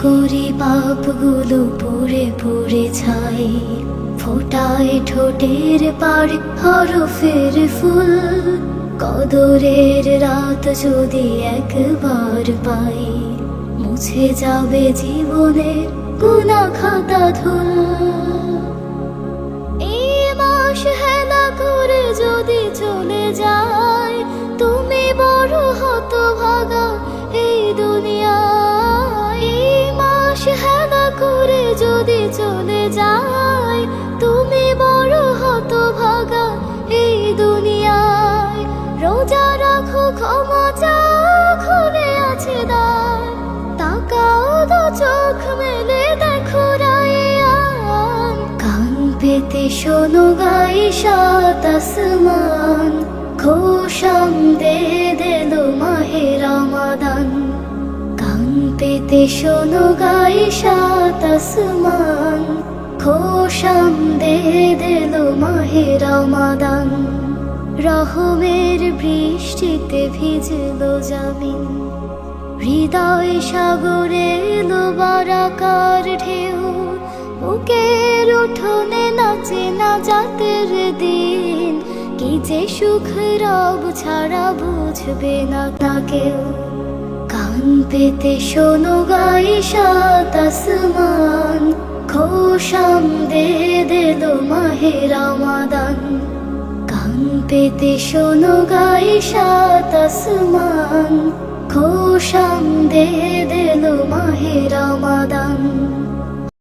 করি পাপগুলো পুড়ে পুড়ে ছাই, ফোটায় ঠোঁটের পাড়ে হরফের ফুল। কদরের রাত যদি একবার পাই, মুছে যাবে জীবনের গুনাহ খাতা ধুল। এই মাস হেলা করে যদি চলে যায়, তুমি বড় হতভাগা এই দুনিয়ায়। এই মাস হেলা করে যদি চলে যায়, তুমি বড় হতভাগা এই দুনিয়ায়। রোজা রাখো, ক্ষমা চাও, খুলে আছে দ্বার, তাকাও দু চোখ মেলে দেখো রায়ান। কান পেতে শোনো গাই সাত আসমান, খোশামদেদ এলো মাহে রমাদান। কান পেতে শোনো গাই সাত আসমান, খোশামদেদ এলো মাহে রমাদান। রহমের বৃষ্টিতে ভিজলো জামিন, হৃদয় সাগরে এলো বারাকার ঢেউ। বুকের উঠোনে নাচে না জাতের দিন, কি যে সুখ রব ছাড়া বুঝবে না তা কেউ। কান পেতে শোনো গাই সাত আসমান, খোশামদেদ এলো মাহে রমাদান। কান পেতে শোনো গাই সাত আসমান, খোশামদেদ এলো মাহে রমাদান।